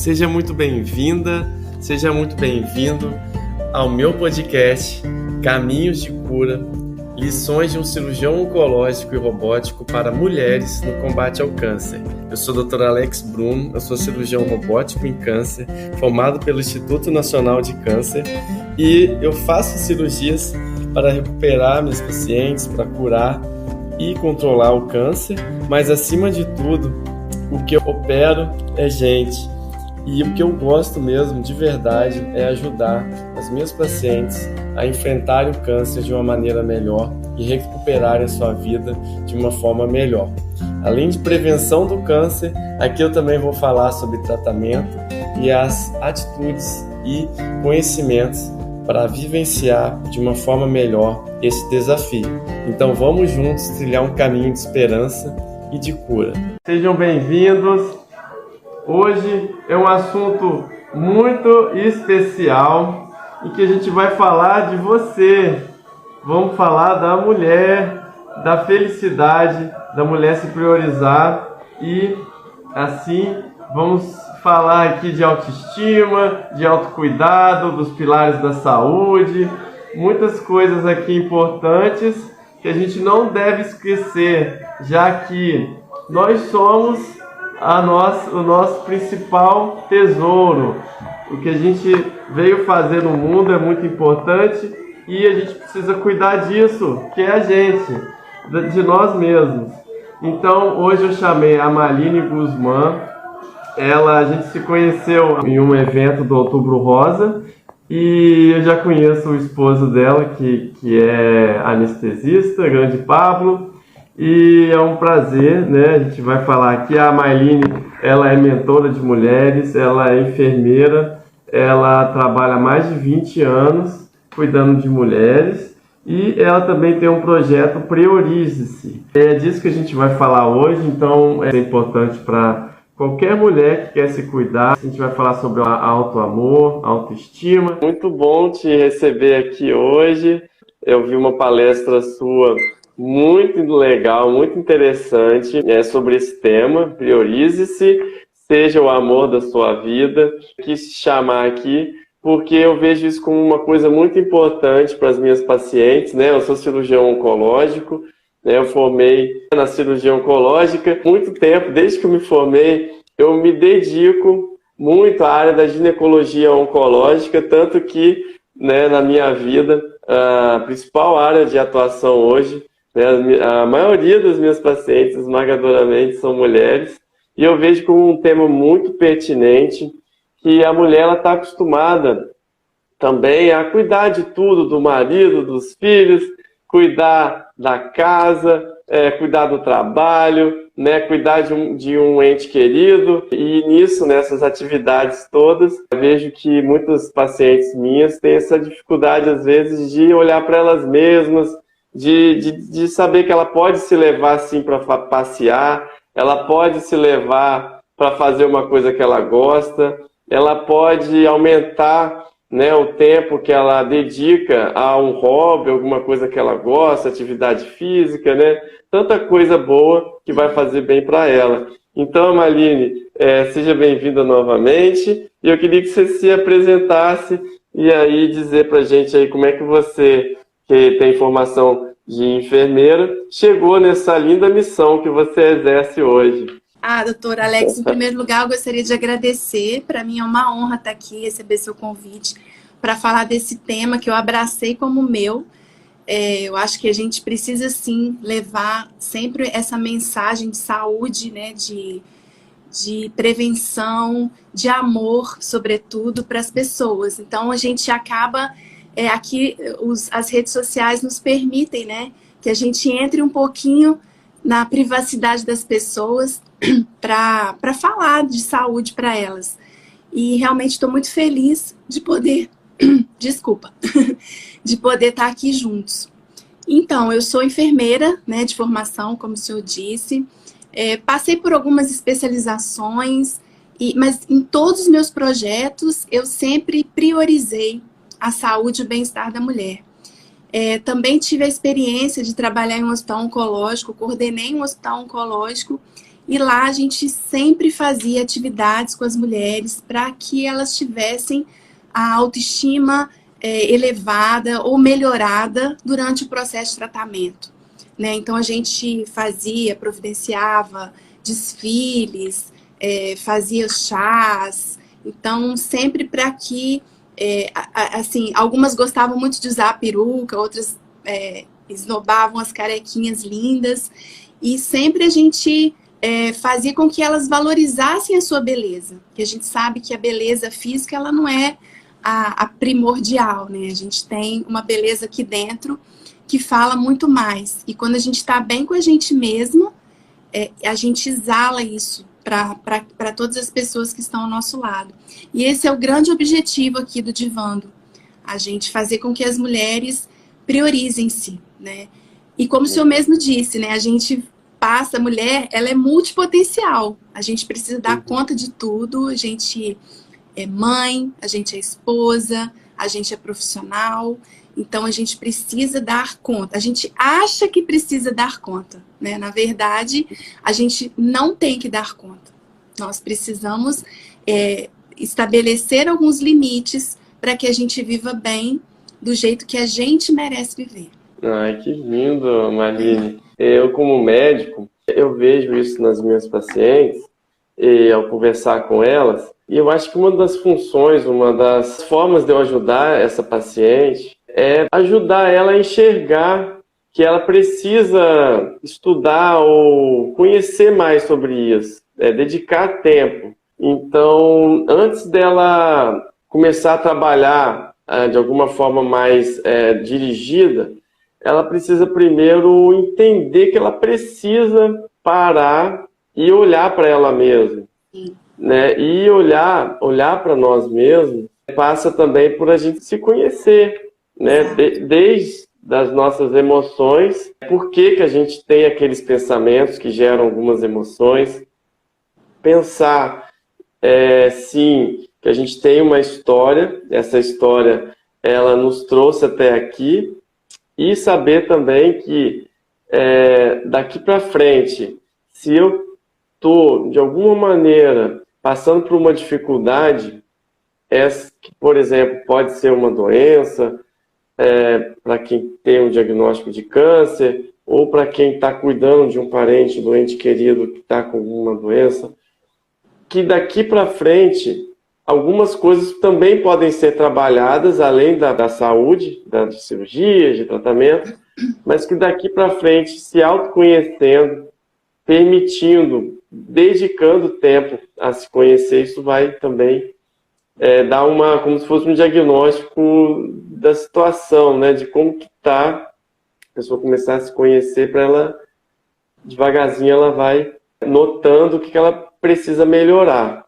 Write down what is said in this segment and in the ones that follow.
Seja muito bem-vinda, seja muito bem-vindo ao meu podcast Caminhos de Cura, lições de um cirurgião oncológico e robótico para mulheres no combate ao câncer. Eu sou o Dr. Alex Bruno, eu sou cirurgião robótico em câncer, formado pelo Instituto Nacional de Câncer, e eu faço cirurgias para recuperar meus pacientes, para curar e controlar o câncer, mas acima de tudo, o que eu opero é gente. E o que eu gosto mesmo, de verdade, é ajudar as minhas pacientes a enfrentarem o câncer de uma maneira melhor e recuperarem a sua vida de uma forma melhor. Além de prevenção do câncer, aqui eu também vou falar sobre tratamento e as atitudes e conhecimentos para vivenciar de uma forma melhor esse desafio. Então vamos juntos trilhar um caminho de esperança e de cura. Sejam bem-vindos. Hoje é um assunto muito especial em que a gente vai falar de você. Vamos falar da mulher, da felicidade, da mulher se priorizar e assim vamos falar aqui de autoestima, de autocuidado, dos pilares da saúde, muitas coisas aqui importantes que a gente não deve esquecer, já que nós somos o nosso principal tesouro. O que a gente veio fazer no mundo é muito importante e a gente precisa cuidar disso, que é a gente, de nós mesmos. Então, hoje eu chamei a Maline Guzmán. A gente se conheceu em um evento do Outubro Rosa e eu já conheço o esposo dela, que é anestesista, grande Pablo. E é um prazer, né? A gente vai falar aqui. A Maline, ela é mentora de mulheres, ela é enfermeira, ela trabalha há mais de 20 anos cuidando de mulheres e ela também tem um projeto Priorize-se. É disso que a gente vai falar hoje, então é importante para qualquer mulher que quer se cuidar. A gente vai falar sobre autoamor, autoestima. Muito bom te receber aqui hoje. Eu vi uma palestra sua muito legal, muito interessante sobre esse tema. Priorize-se, seja o amor da sua vida. Quis te chamar aqui porque eu vejo isso como uma coisa muito importante para as minhas pacientes, né? Eu sou cirurgião oncológico, né? Eu formei na cirurgia oncológica muito tempo. Desde que eu me formei, eu me dedico muito à área da ginecologia oncológica, tanto que, né, na minha vida, a principal área de atuação hoje, a maioria das minhas pacientes, esmagadoramente, são mulheres, e eu vejo como um tema muito pertinente, que a mulher está acostumada também a cuidar de tudo, do marido, dos filhos, cuidar da casa, cuidar do trabalho, né, cuidar de um ente querido, e nisso, nessas atividades todas, eu vejo que muitas pacientes minhas têm essa dificuldade, às vezes, de olhar para elas mesmas, de saber que ela pode se levar assim para passear, ela pode se levar para fazer uma coisa que ela gosta, ela pode aumentar, né, o tempo que ela dedica a um hobby, alguma coisa que ela gosta, atividade física, né? Tanta coisa boa que vai fazer bem para ela. Então, Maline, seja bem-vinda novamente e eu queria que você se apresentasse e aí dizer para a gente aí como é que você, que tem formação de enfermeira, chegou nessa linda missão que você exerce hoje. Doutor Alex, em primeiro lugar, eu gostaria de agradecer. Para mim é uma honra estar aqui, receber seu convite para falar desse tema que eu abracei como meu. Eu acho que a gente precisa, sim, levar sempre essa mensagem de saúde, né, de prevenção, de amor, sobretudo, para as pessoas. Então, a gente acaba... aqui as redes sociais nos permitem, né, que a gente entre um pouquinho na privacidade das pessoas para falar de saúde para elas. E realmente estou muito feliz de poder, de poder estar aqui juntos. Então, eu sou enfermeira, né, de formação, como o senhor disse. Passei por algumas especializações, mas em todos os meus projetos eu sempre priorizei a saúde e o bem-estar da mulher. Também tive a experiência de trabalhar em um hospital oncológico, coordenei um hospital oncológico e lá a gente sempre fazia atividades com as mulheres para que elas tivessem a autoestima elevada ou melhorada durante o processo de tratamento, né? Então a gente providenciava desfiles, fazia chás, então sempre para que, assim, algumas gostavam muito de usar peruca, outras esnobavam as carequinhas lindas, e sempre a gente fazia com que elas valorizassem a sua beleza, que a gente sabe que a beleza física ela não é a primordial, né? A gente tem uma beleza aqui dentro que fala muito mais. E quando a gente está bem com a gente mesma, a gente exala isso para todas as pessoas que estão ao nosso lado. E esse é o grande objetivo aqui do Divando. A gente fazer com que as mulheres priorizem-se, né? E como o senhor mesmo disse, né? A gente a mulher, ela é multipotencial. A gente precisa dar conta de tudo. A gente é mãe, a gente é esposa, a gente é profissional, então a gente precisa dar conta. A gente acha que precisa dar conta, né? Na verdade, a gente não tem que dar conta. Nós precisamos estabelecer alguns limites para que a gente viva bem do jeito que a gente merece viver. Ai, que lindo, Marlene. Eu, como médico, eu vejo isso nas minhas pacientes, e ao conversar com elas, e eu acho que uma das funções, uma das formas de eu ajudar essa paciente é ajudar ela a enxergar que ela precisa estudar ou conhecer mais sobre isso, dedicar tempo. Então, antes dela começar a trabalhar de alguma forma mais dirigida, ela precisa primeiro entender que ela precisa parar e olhar para ela mesma. Sim. Né? E olhar para nós mesmos passa também por a gente se conhecer, né? Desde as nossas emoções, por que a gente tem aqueles pensamentos que geram algumas emoções, pensar, sim, que a gente tem uma história, essa história ela nos trouxe até aqui, e saber também que daqui para frente, se eu estou, de alguma maneira, passando por uma dificuldade, que, por exemplo, pode ser uma doença, para quem tem um diagnóstico de câncer, ou para quem está cuidando de um parente, doente querido que está com alguma doença, que daqui para frente, algumas coisas também podem ser trabalhadas, além da saúde, de cirurgia, de tratamento, mas que daqui para frente, se autoconhecendo, permitindo, dedicando tempo a se conhecer, isso vai também dar como se fosse um diagnóstico da situação, né, de como que está, a pessoa começar a se conhecer, para ela, devagarzinho, ela vai notando o que ela precisa melhorar.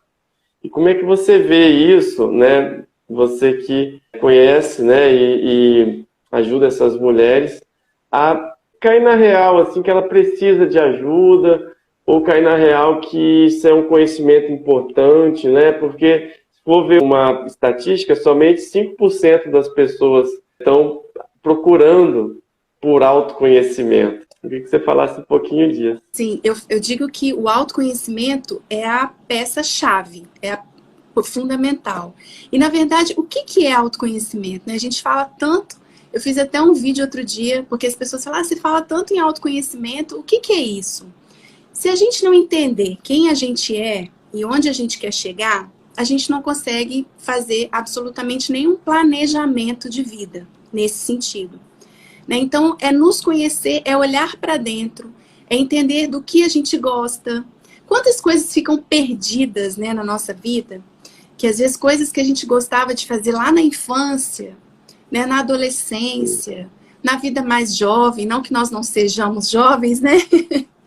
E como é que você vê isso, né, você que conhece, né, e ajuda essas mulheres a cair na real, assim, que ela precisa de ajuda, ou cair na real que isso é um conhecimento importante, né? Porque, se for ver uma estatística, somente 5% das pessoas estão procurando por autoconhecimento. Eu queria que você falasse um pouquinho disso. Sim, eu digo que o autoconhecimento é a peça-chave, fundamental. E, na verdade, o que é autoconhecimento, né? A gente fala tanto. Eu fiz até um vídeo outro dia, porque as pessoas falam, você fala tanto em autoconhecimento, o que é isso? Se a gente não entender quem a gente é e onde a gente quer chegar, a gente não consegue fazer absolutamente nenhum planejamento de vida nesse sentido, né? Então, nos conhecer, olhar para dentro, entender do que a gente gosta. Quantas coisas ficam perdidas, né, na nossa vida, que às vezes coisas que a gente gostava de fazer lá na infância, né, na adolescência, na vida mais jovem, não que nós não sejamos jovens, né?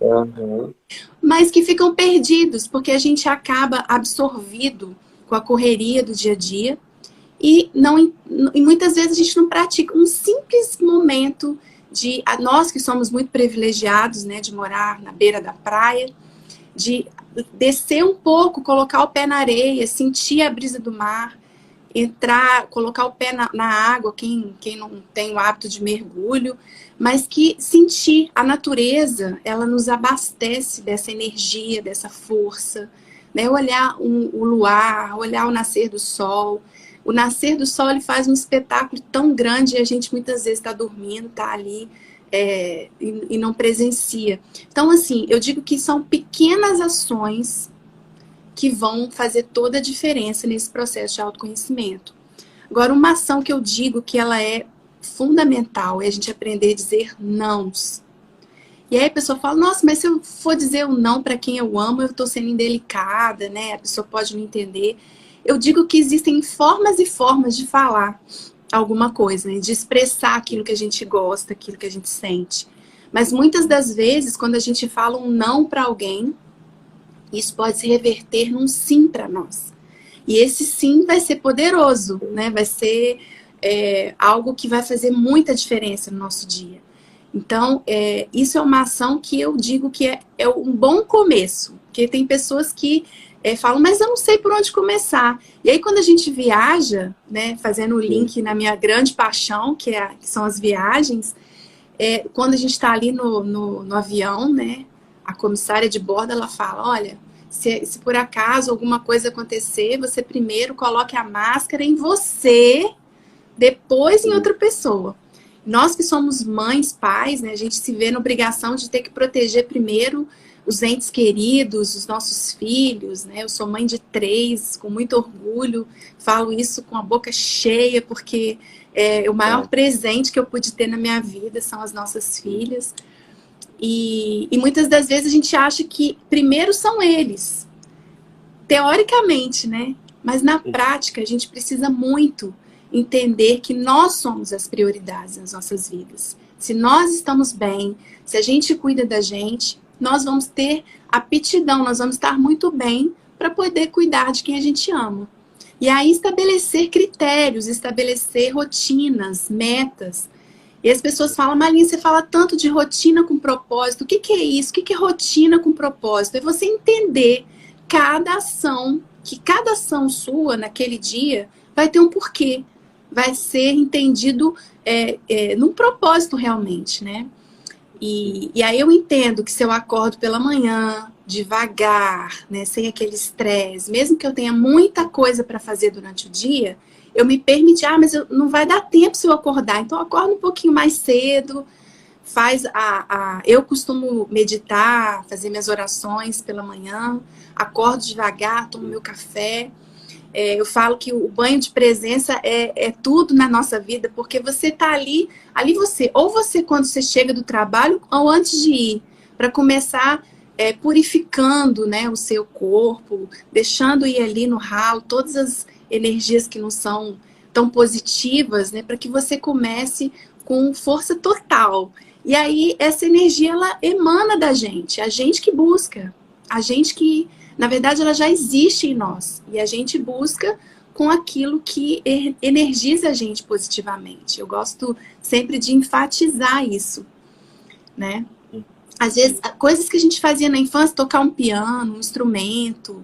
Uhum. Mas que ficam perdidos, porque a gente acaba absorvido com a correria do dia a dia e muitas vezes a gente não pratica um simples momento nós que somos muito privilegiados, né, de morar na beira da praia, de descer um pouco, colocar o pé na areia, sentir a brisa do mar, entrar, colocar o pé na água, quem não tem o hábito de mergulho, mas que sentir a natureza, ela nos abastece dessa energia, dessa força, né? Olhar o luar, olhar o nascer do sol. O nascer do sol, ele faz um espetáculo tão grande e a gente muitas vezes está dormindo, está ali e não presencia. Então, assim, eu digo que são pequenas ações que vão fazer toda a diferença nesse processo de autoconhecimento. Agora, uma ação que eu digo que ela é fundamental é a gente aprender a dizer nãos. E aí a pessoa fala, nossa, mas se eu for dizer um não para quem eu amo, eu estou sendo indelicada, né? A pessoa pode não entender. Eu digo que existem formas e formas de falar alguma coisa, né? De expressar aquilo que a gente gosta, aquilo que a gente sente. Mas muitas das vezes, quando a gente fala um não para alguém, isso pode se reverter num sim para nós. E esse sim vai ser poderoso, né? Vai ser algo que vai fazer muita diferença no nosso dia. Então, isso é uma ação que eu digo que é um bom começo. Porque tem pessoas que falam, mas eu não sei por onde começar. E aí, quando a gente viaja, né, fazendo o link na minha grande paixão, que são as viagens, quando a gente está ali no avião, né, a comissária de bordo, ela fala, olha, se por acaso alguma coisa acontecer, você primeiro coloque a máscara em você, depois em outra pessoa. Nós que somos mães, pais, né, a gente se vê na obrigação de ter que proteger primeiro os entes queridos, os nossos filhos, né? Eu sou mãe de 3, com muito orgulho, falo isso com a boca cheia, porque o maior presente que eu pude ter na minha vida são as nossas filhas. E muitas das vezes a gente acha que primeiro são eles, teoricamente, né? Mas na prática a gente precisa muito entender que nós somos as prioridades nas nossas vidas. Se nós estamos bem, se a gente cuida da gente, nós vamos ter aptidão, nós vamos estar muito bem para poder cuidar de quem a gente ama. E aí estabelecer critérios, estabelecer rotinas, metas. E as pessoas falam, Marlinha, você fala tanto de rotina com propósito. O que é isso? O que é rotina com propósito? É você entender que cada ação sua naquele dia vai ter um porquê. Vai ser entendido num propósito realmente, né? E aí eu entendo que se eu acordo pela manhã, devagar, né, sem aquele estresse, mesmo que eu tenha muita coisa para fazer durante o dia, eu me permito, mas não vai dar tempo se eu acordar, então eu acordo um pouquinho mais cedo, eu costumo meditar, fazer minhas orações pela manhã, acordo devagar, tomo meu café. Eu falo que o banho de presença é tudo na nossa vida, porque você está ali ou você quando você chega do trabalho, ou antes de ir, para começar purificando, né, o seu corpo, deixando ir ali no ralo todas as energias que não são tão positivas, né, para que você comece com força total. E aí essa energia, ela emana da gente, a gente que busca, a gente que... Na verdade, ela já existe em nós. E a gente busca com aquilo que energiza a gente positivamente. Eu gosto sempre de enfatizar isso, né? Às vezes, coisas que a gente fazia na infância, tocar um piano, um instrumento,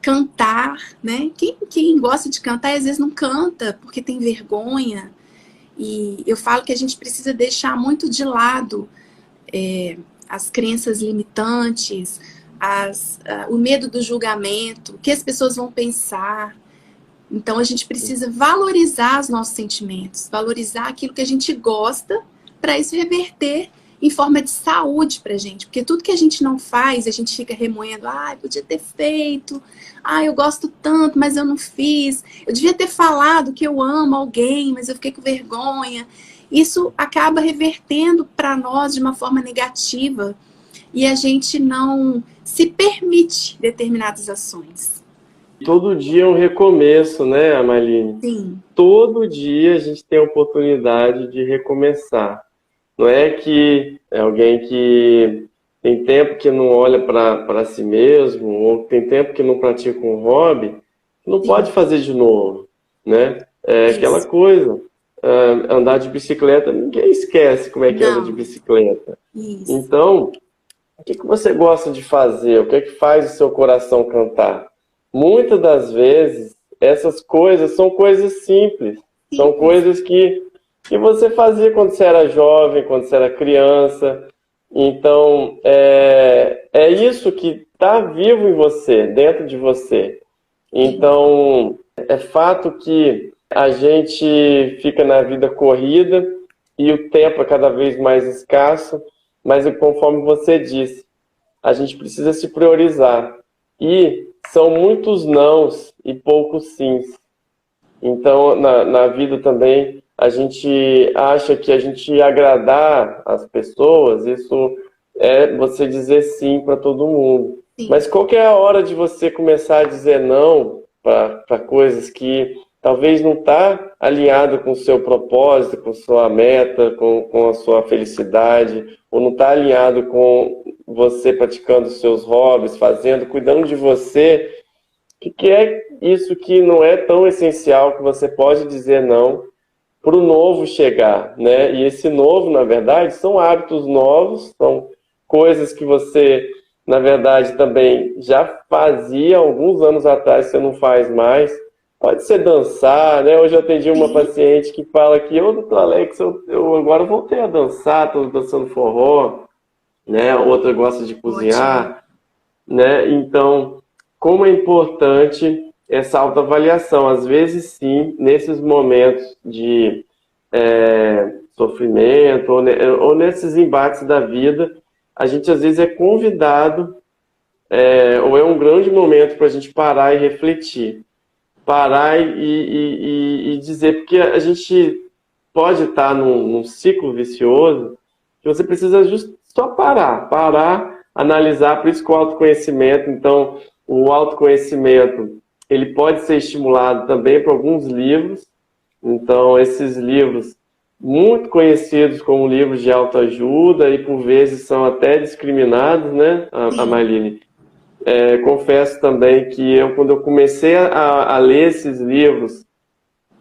cantar, né? Quem gosta de cantar, às vezes não canta porque tem vergonha. E eu falo que a gente precisa deixar muito de lado as crenças limitantes, o medo do julgamento, o que as pessoas vão pensar. Então a gente precisa valorizar os nossos sentimentos, valorizar aquilo que a gente gosta, para isso reverter em forma de saúde pra gente, porque tudo que a gente não faz, a gente fica remoendo, podia ter feito, eu gosto tanto, mas eu não fiz, eu devia ter falado que eu amo alguém, mas eu fiquei com vergonha. Isso acaba revertendo para nós de uma forma negativa, e a gente não se permite determinadas ações. Todo dia é um recomeço, né, Marline? Sim. Todo dia a gente tem a oportunidade de recomeçar. Não é que é alguém que tem tempo que não olha para si mesmo, ou tem tempo que não pratica um hobby, não pode fazer de novo, né? Aquela coisa, andar de bicicleta, ninguém esquece como é que anda de bicicleta. Isso. Então, o que você gosta de fazer? O que é que faz o seu coração cantar? Muitas das vezes, essas coisas são coisas simples. São coisas que você fazia quando você era jovem, quando você era criança. Então, é isso que está vivo em você, dentro de você. Então, é fato que a gente fica na vida corrida e o tempo é cada vez mais escasso, mas conforme você disse, a gente precisa se priorizar. E são muitos nãos e poucos sims. Então, na vida também, a gente acha que a gente agradar as pessoas, isso é você dizer sim para todo mundo. Sim. Mas qual que é a hora de você começar a dizer não para coisas que talvez não está alinhado com o seu propósito, com sua meta, com a sua felicidade, ou não está alinhado com você praticando os seus hobbies, cuidando de você? O que é isso que não é tão essencial que você pode dizer não para o novo chegar, né? E esse novo, na verdade, são hábitos novos, são coisas que você, na verdade, também já fazia alguns anos atrás, você não faz mais. Pode ser dançar, né? Hoje eu atendi uma paciente que fala que doutor Alex, eu agora voltei a dançar, estou dançando forró, né? Outra gosta de cozinhar, né? Então, como é importante essa autoavaliação. Às vezes, sim, nesses momentos de sofrimento ou nesses embates da vida, a gente às vezes é convidado, ou é um grande momento para a gente parar e refletir. Parar e dizer, porque a gente pode estar num ciclo vicioso que você precisa só parar, analisar. Por isso que o autoconhecimento, então, o autoconhecimento, ele pode ser estimulado também por alguns livros. Então, esses livros muito conhecidos como livros de autoajuda e por vezes são até discriminados, né, a Marlene? Confesso também que quando eu comecei a ler esses livros,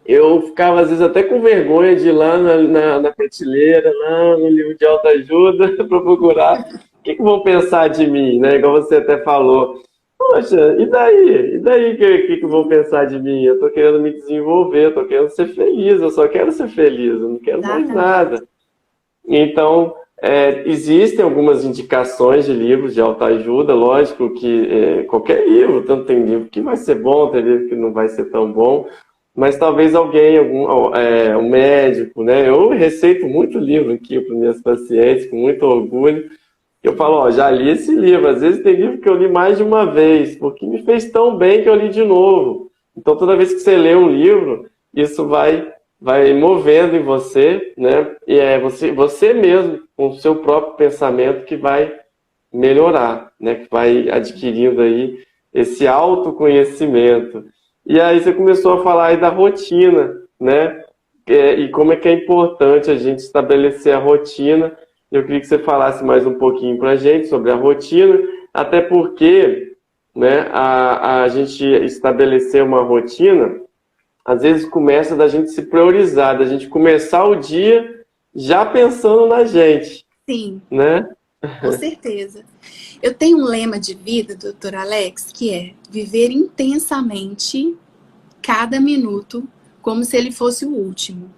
eu ficava às vezes até com vergonha de ir lá na prateleira, lá no livro de autoajuda, para procurar o que vão pensar de mim, né? Igual você até falou. Poxa, e daí? E daí que vão pensar de mim? Eu estou querendo me desenvolver, eu estou querendo ser feliz, eu só quero ser feliz, eu não quero mais nada. Então, existem algumas indicações de livros de autoajuda, lógico que qualquer livro, tanto tem livro que vai ser bom, tem livro que não vai ser tão bom, mas talvez alguém, um médico, né? Eu receito muito livro aqui para minhas pacientes, com muito orgulho. Eu falo, já li esse livro. Às vezes tem livro que eu li mais de uma vez, porque me fez tão bem que eu li de novo. Então, toda vez que você lê um livro, isso vai movendo em você, né? E é você mesmo, com o seu próprio pensamento, que vai melhorar, né? Que vai adquirindo aí esse autoconhecimento. E aí você começou a falar aí da rotina, né? E como é que é importante a gente estabelecer a rotina. Eu queria que você falasse mais um pouquinho para a gente sobre a rotina, até porque, né, a gente estabelecer uma rotina, às vezes começa da gente se priorizar, da gente começar o dia já pensando na gente. Sim, né? Com certeza. Eu tenho um lema de vida, doutor Alex, que é viver intensamente cada minuto como se ele fosse o último.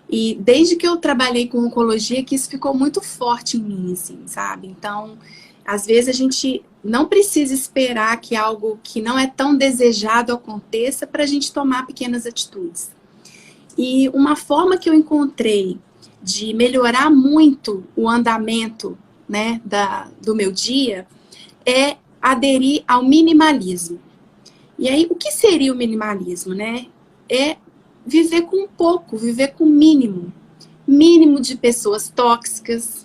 E desde que eu trabalhei com oncologia, que isso ficou muito forte em mim, assim, sabe? Então, às vezes a gente não precisa esperar que algo que não é tão desejado aconteça para a gente tomar pequenas atitudes. E uma forma que eu encontrei de melhorar muito o andamento, né, do meu dia é aderir ao minimalismo. E aí, o que seria o minimalismo, né? É viver com pouco, viver com mínimo. Mínimo de pessoas tóxicas.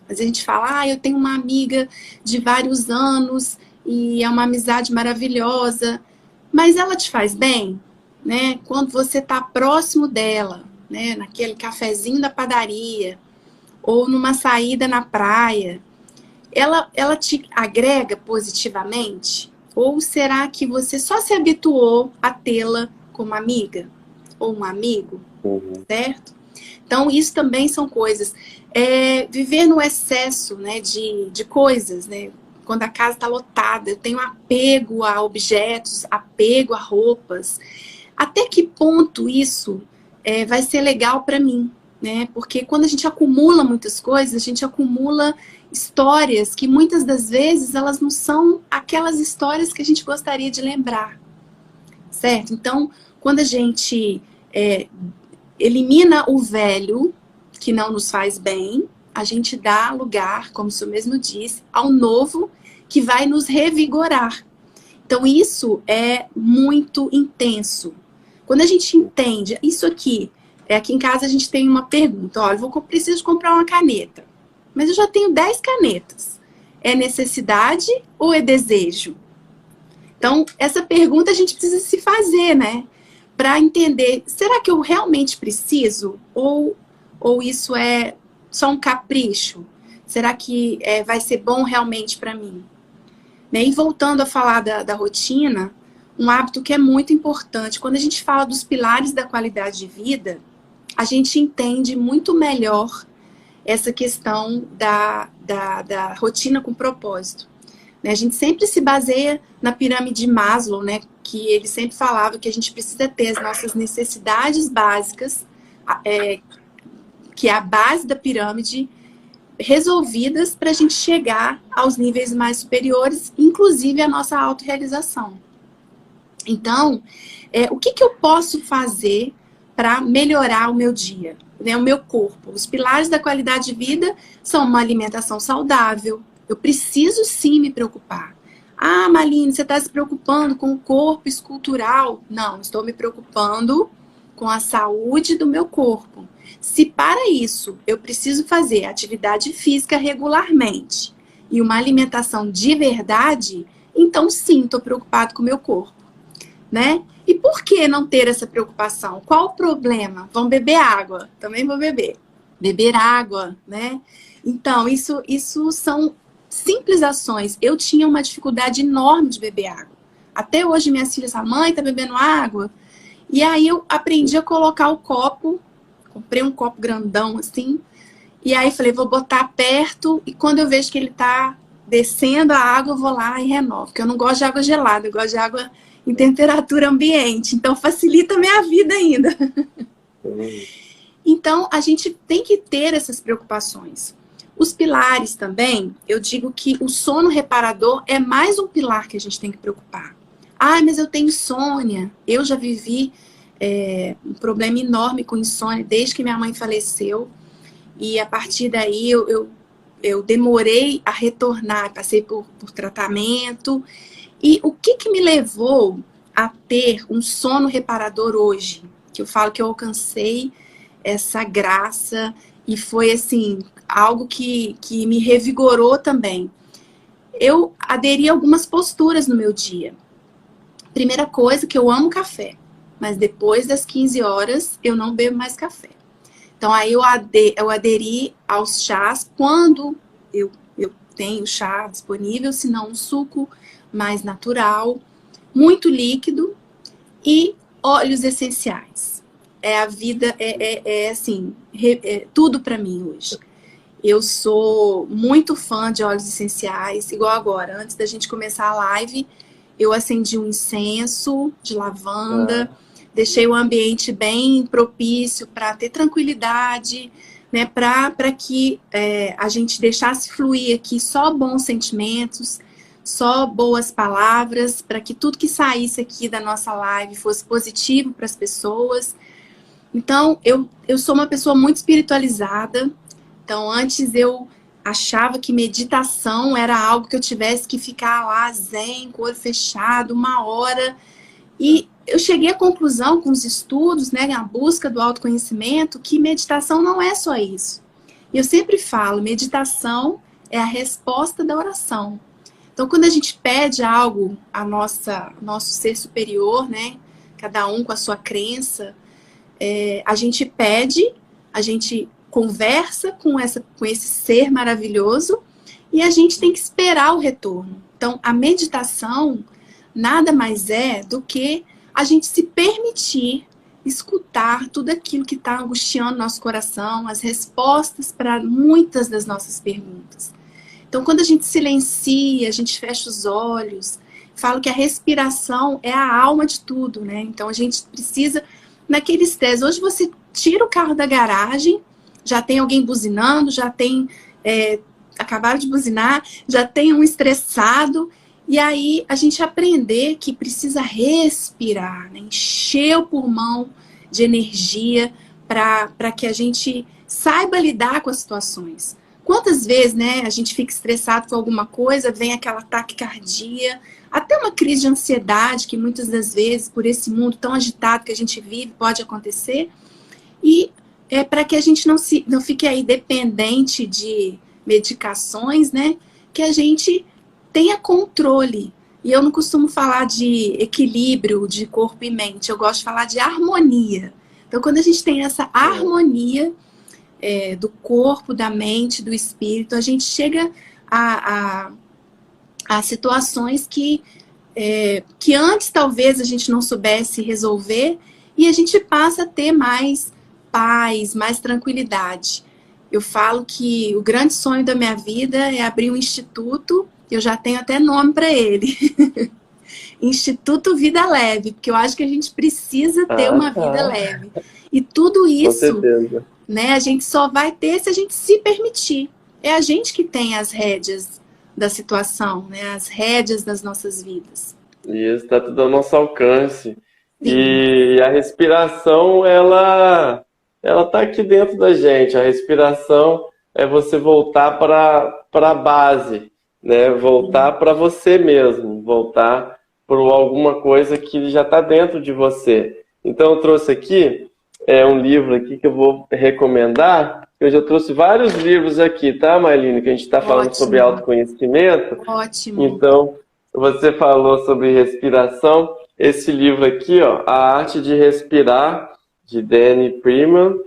Às vezes a gente fala, eu tenho uma amiga de vários anos e é uma amizade maravilhosa, mas ela te faz bem, né? Quando você está próximo dela, né? Naquele cafezinho da padaria ou numa saída na praia, ela te agrega positivamente? Ou será que você só se habituou a tê-la como amiga ou um amigo, certo? Então, isso também são coisas. Viver no excesso, né, de coisas, né? quando a casa está lotada, eu tenho apego a objetos, apego a roupas. Até que ponto isso vai ser legal para mim, né? Porque quando a gente acumula muitas coisas, a gente acumula histórias que muitas das vezes elas não são aquelas histórias que a gente gostaria de lembrar, certo? Então, quando a gente elimina o velho, que não nos faz bem, a gente dá lugar, como o senhor mesmo disse, ao novo, que vai nos revigorar. Então, isso é muito intenso. Quando a gente entende isso aqui, aqui em casa a gente tem uma pergunta, olha, eu preciso comprar uma caneta, mas eu já tenho 10 canetas. É necessidade ou é desejo? Então, essa pergunta a gente precisa se fazer, né? Para entender, será que eu realmente preciso? Ou isso é só um capricho? Será que vai ser bom realmente para mim? Né? E voltando a falar da rotina, um hábito que é muito importante. Quando a gente fala dos pilares da qualidade de vida, a gente entende muito melhor essa questão da rotina com propósito. Né? A gente sempre se baseia na pirâmide de Maslow, né? Que ele sempre falava que a gente precisa ter as nossas necessidades básicas, que é a base da pirâmide, resolvidas para a gente chegar aos níveis mais superiores, inclusive a nossa autorrealização. Então, o que eu posso fazer para melhorar o meu dia, né, o meu corpo? Os pilares da qualidade de vida são uma alimentação saudável. Eu preciso sim me preocupar. Ah, Maline, você está se preocupando com o corpo escultural? Não, estou me preocupando com a saúde do meu corpo. Se para isso eu preciso fazer atividade física regularmente e uma alimentação de verdade, então sim, estou preocupado com o meu corpo, né? E por que não ter essa preocupação? Qual o problema? Vão beber água, também vou beber. Beber água, né? Então, isso são simples ações. Eu tinha uma dificuldade enorme de beber água. Até hoje minhas filhas falam, mãe, tá bebendo água? E aí eu aprendi a colocar o copo, comprei um copo grandão assim, e aí falei, vou botar perto, e quando eu vejo que ele tá descendo a água, eu vou lá e renovo, porque eu não gosto de água gelada, eu gosto de água em temperatura ambiente, então facilita a minha vida ainda. Então, a gente tem que ter essas preocupações. Os pilares também, eu digo que o sono reparador é mais um pilar que a gente tem que preocupar. Ah, mas eu tenho insônia. Eu já vivi um problema enorme com insônia desde que minha mãe faleceu. E a partir daí eu demorei a retornar, passei por tratamento. E o que me levou a ter um sono reparador hoje? Que eu falo que eu alcancei essa graça e foi assim, algo que me revigorou também. Eu aderi a algumas posturas no meu dia. Primeira coisa, que eu amo café, mas depois das 15 horas eu não bebo mais café. Então aí eu aderi aos chás quando eu tenho chá disponível, se não um suco mais natural, muito líquido e óleos essenciais. A vida assim, tudo para mim hoje. Eu sou muito fã de óleos essenciais, igual agora, antes da gente começar a live, eu acendi um incenso de lavanda, deixei o ambiente bem propício para ter tranquilidade, né, para que a gente deixasse fluir aqui só bons sentimentos, só boas palavras, para que tudo que saísse aqui da nossa live fosse positivo para as pessoas. Então, eu sou uma pessoa muito espiritualizada. Então, antes eu achava que meditação era algo que eu tivesse que ficar lá zen, com o olho fechado, 1 hora. E eu cheguei à conclusão com os estudos, né, a busca do autoconhecimento, que meditação não é só isso. E eu sempre falo, meditação é a resposta da oração. Então, quando a gente pede algo nosso ser superior, né, cada um com a sua crença, a gente pede, a gente conversa com esse ser maravilhoso e a gente tem que esperar o retorno. Então, a meditação nada mais é do que a gente se permitir escutar tudo aquilo que está angustiando nosso coração, as respostas para muitas das nossas perguntas. Então, quando a gente silencia, a gente fecha os olhos, falo que a respiração é a alma de tudo, né? Então, a gente precisa, naquele estresse, hoje você tira o carro da garagem, já tem alguém buzinando, já tem, acabaram de buzinar, já tem um estressado, e aí a gente aprender que precisa respirar, né? Encher o pulmão de energia para que a gente saiba lidar com as situações. Quantas vezes, né, a gente fica estressado com alguma coisa, vem aquela taquicardia, até uma crise de ansiedade, que muitas das vezes, por esse mundo tão agitado que a gente vive, pode acontecer. E é para que a gente não fique aí dependente de medicações, né, que a gente tenha controle. E eu não costumo falar de equilíbrio de corpo e mente, eu gosto de falar de harmonia. Então, quando a gente tem essa harmonia do corpo, da mente, do espírito, a gente chega a situações que antes talvez a gente não soubesse resolver, e a gente passa a ter mais paz, mais tranquilidade. Eu falo que o grande sonho da minha vida é abrir um instituto, eu já tenho até nome para ele. Instituto Vida Leve, porque eu acho que a gente precisa ter uma vida leve. E tudo isso, né, a gente só vai ter se a gente se permitir. É a gente que tem as rédeas da situação, né, as rédeas das nossas vidas. Isso, está tudo ao nosso alcance. Sim. E a respiração, ela está aqui dentro da gente. A respiração é você voltar para a base, né? Voltar para você mesmo, voltar para alguma coisa que já está dentro de você. Então eu trouxe aqui um livro aqui que eu vou recomendar. Eu já trouxe vários livros aqui, tá, Marlene? Que a gente está falando sobre autoconhecimento. Ótimo. Então, você falou sobre respiração. Esse livro aqui, ó, A Arte de Respirar, de Danny Priman,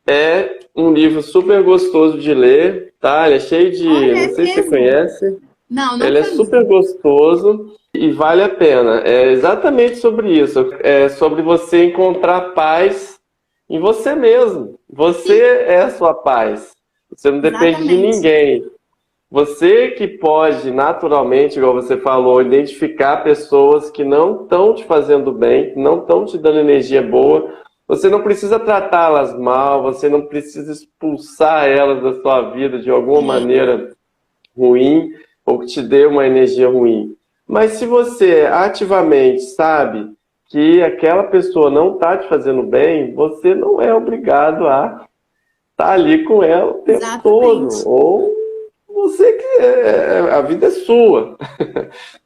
é um livro super gostoso de ler, tá? Ele é cheio de... não sei se você conhece. Não Ele é super gostoso e vale a pena. É exatamente sobre isso. É sobre você encontrar paz em você mesmo. Você é a sua paz. Você não depende de ninguém. Você que pode, naturalmente, igual você falou, identificar pessoas que não estão te fazendo bem, que não estão te dando energia boa. Você não precisa tratá-las mal, você não precisa expulsar elas da sua vida de alguma maneira ruim ou que te dê uma energia ruim. Mas se você ativamente sabe que aquela pessoa não está te fazendo bem, você não é obrigado a estar ali com ela o tempo todo. Ou você que a vida é sua.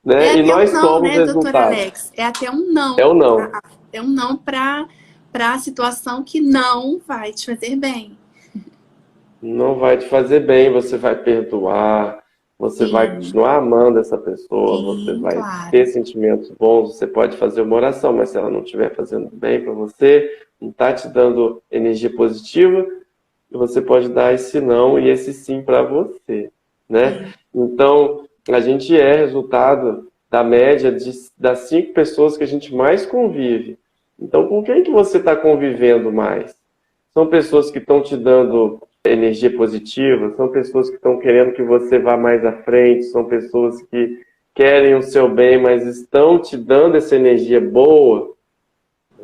Né? E nós somos resultados. Doutor Alex? É até um não. É um não. É um não para a situação que não vai te fazer bem. Não vai te fazer bem, você vai perdoar, você vai continuar amando essa pessoa, você vai ter sentimentos bons, você pode fazer uma oração, mas se ela não estiver fazendo bem para você, não está te dando energia positiva, você pode dar esse não e esse sim para você, né? Então, a gente é resultado da média das 5 pessoas que a gente mais convive. Então, com quem que você está convivendo mais? São pessoas que estão te dando energia positiva, são pessoas que estão querendo que você vá mais à frente, são pessoas que querem o seu bem, mas estão te dando essa energia boa.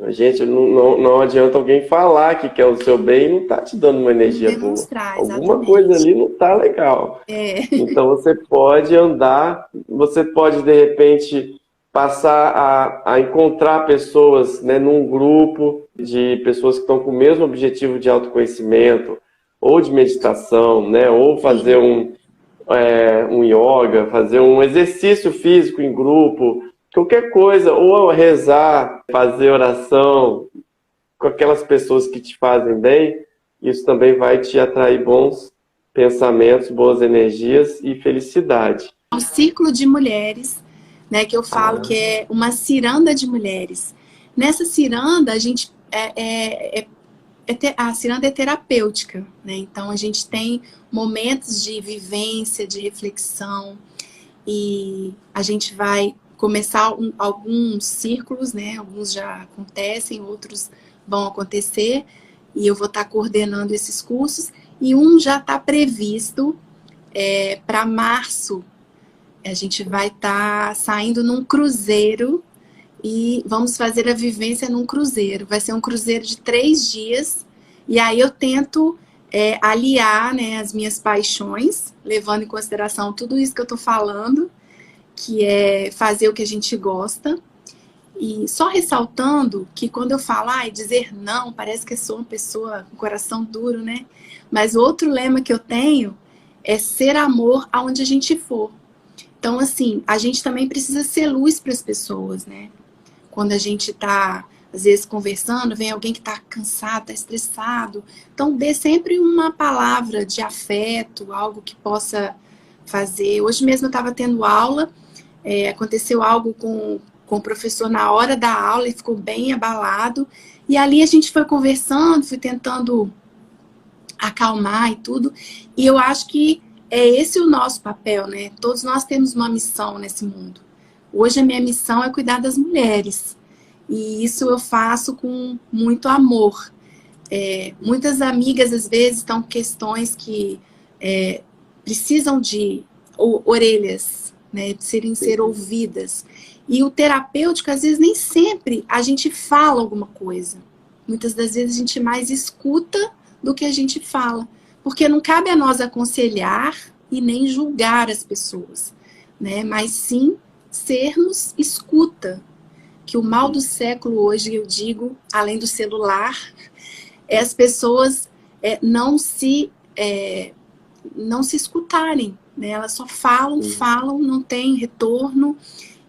A gente não adianta alguém falar que quer o seu bem e não está te dando uma energia boa. Alguma coisa ali não está legal. Então você pode andar, você pode de repente passar a encontrar pessoas, né, num grupo de pessoas que estão com o mesmo objetivo de autoconhecimento, ou de meditação, né, ou fazer um yoga, fazer um exercício físico em grupo, qualquer coisa, ou rezar, fazer oração com aquelas pessoas que te fazem bem, isso também vai te atrair bons pensamentos, boas energias e felicidade. Um círculo de mulheres, né, que eu falo que é uma ciranda de mulheres. Nessa ciranda, a gente a ciranda é terapêutica, né? Então a gente tem momentos de vivência, de reflexão, e a gente vai começar alguns círculos, né? Alguns já acontecem, outros vão acontecer, e eu vou estar coordenando esses cursos, e um já está previsto para março, a gente vai estar saindo num cruzeiro e vamos fazer a vivência num cruzeiro. Vai ser um cruzeiro de 3 dias e aí eu tento aliar, né, as minhas paixões, levando em consideração tudo isso que eu estou falando, que é fazer o que a gente gosta. E só ressaltando que quando eu falo, dizer não, parece que eu sou uma pessoa com coração duro, né? Mas outro lema que eu tenho é ser amor aonde a gente for. Então, assim, a gente também precisa ser luz para as pessoas, né? Quando a gente está, às vezes, conversando, vem alguém que está cansado, está estressado. Então, dê sempre uma palavra de afeto, algo que possa fazer. Hoje mesmo eu estava tendo aula, aconteceu algo com o professor na hora da aula, ele ficou bem abalado. E ali a gente foi conversando, fui tentando acalmar e tudo. E eu acho que é esse o nosso papel, né? Todos nós temos uma missão nesse mundo. Hoje a minha missão é cuidar das mulheres. E isso eu faço com muito amor. Muitas amigas, às vezes, estão com questões que precisam de orelhas, né? De ser ouvidas. E o terapêutico, às vezes, nem sempre a gente fala alguma coisa. Muitas das vezes a gente mais escuta do que a gente fala. Porque não cabe a nós aconselhar e nem julgar as pessoas, né? Mas sim sermos escuta. Que o mal do século hoje, eu digo, além do celular, é as pessoas não se escutarem, né? Elas só falam, não tem retorno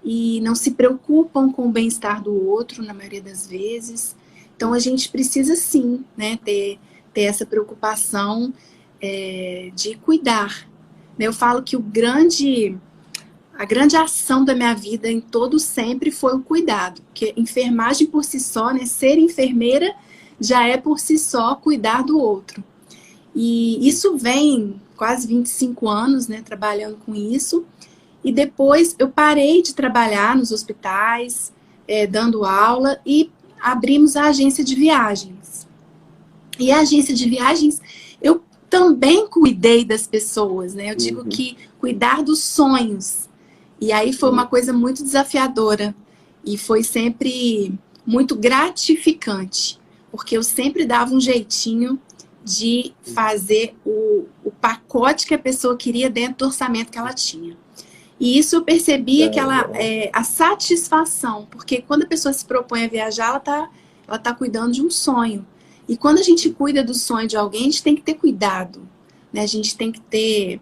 e não se preocupam com o bem-estar do outro, na maioria das vezes. Então, a gente precisa, sim, né, ter essa preocupação de cuidar. Eu falo que a grande ação da minha vida em todo sempre foi o cuidado. Porque enfermagem por si só, né, ser enfermeira já é por si só cuidar do outro. E isso vem quase 25 anos, né, trabalhando com isso. E depois eu parei de trabalhar nos hospitais, dando aula, e abrimos a agência de viagens. E a agência de viagens, eu também cuidei das pessoas, né? Eu digo que cuidar dos sonhos. E aí foi uma coisa muito desafiadora. E foi sempre muito gratificante. Porque eu sempre dava um jeitinho de fazer o pacote que a pessoa queria dentro do orçamento que ela tinha. E isso eu percebia que a satisfação, porque quando a pessoa se propõe a viajar, ela tá cuidando de um sonho. E quando a gente cuida do sonho de alguém, a gente tem que ter cuidado, né? A gente tem que ter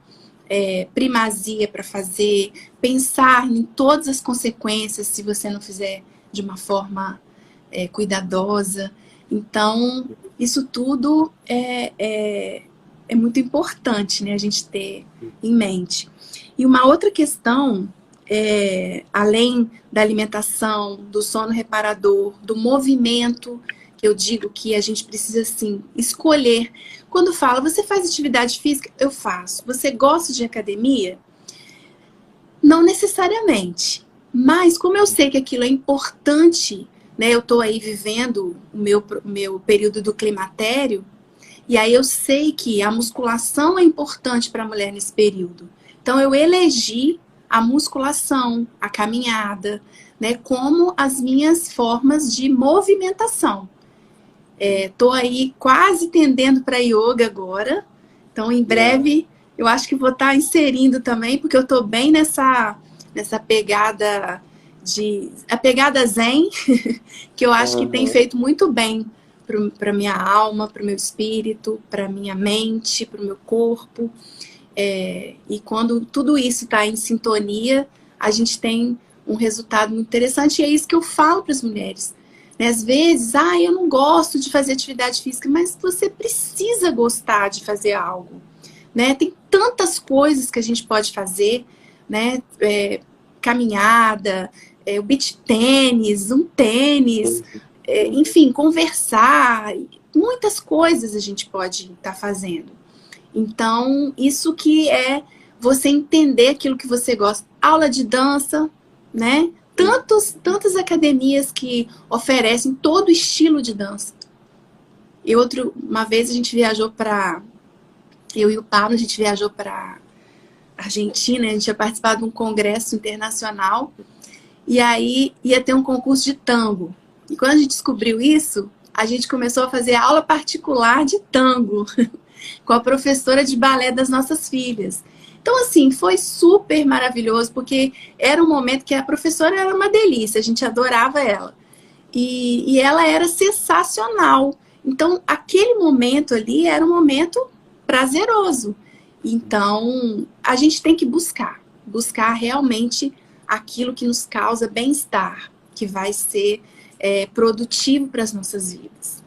primazia para fazer, pensar em todas as consequências se você não fizer de uma forma cuidadosa. Então, isso tudo é muito importante, né? A gente ter em mente. E uma outra questão, além da alimentação, do sono reparador, do movimento, que eu digo que a gente precisa, assim, escolher. Quando fala, você faz atividade física? Eu faço. Você gosta de academia? Não necessariamente. Mas como eu sei que aquilo é importante, né? Eu estou aí vivendo o meu período do climatério, e aí eu sei que a musculação é importante para a mulher nesse período. Então, eu elegi a musculação, a caminhada, né, como as minhas formas de movimentação. Tô aí quase tendendo para yoga agora. Então, em breve, eu acho que vou estar inserindo também, porque eu estou bem nessa pegada a pegada zen, que eu acho que tem feito muito bem para minha alma, para o meu espírito, para minha mente, para o meu corpo. E quando tudo isso está em sintonia, a gente tem um resultado muito interessante. E é isso que eu falo para as mulheres. Às vezes, eu não gosto de fazer atividade física, mas você precisa gostar de fazer algo, né? Tem tantas coisas que a gente pode fazer, né? Caminhada, o beach tênis, um tênis, enfim, conversar, muitas coisas a gente pode estar fazendo. Então, isso que é você entender aquilo que você gosta. Aula de dança, né? Tantas academias que oferecem todo estilo de dança. Uma vez a gente viajou eu e o Pablo, a gente viajou para Argentina, a gente tinha participado de um congresso internacional, e aí ia ter um concurso de tango. E quando a gente descobriu isso, a gente começou a fazer aula particular de tango com a professora de balé das nossas filhas. Então, assim, foi super maravilhoso, porque era um momento que a professora era uma delícia, a gente adorava ela. E ela era sensacional. Então, aquele momento ali era um momento prazeroso. Então, a gente tem que buscar realmente aquilo que nos causa bem-estar, que vai ser produtivo para as nossas vidas.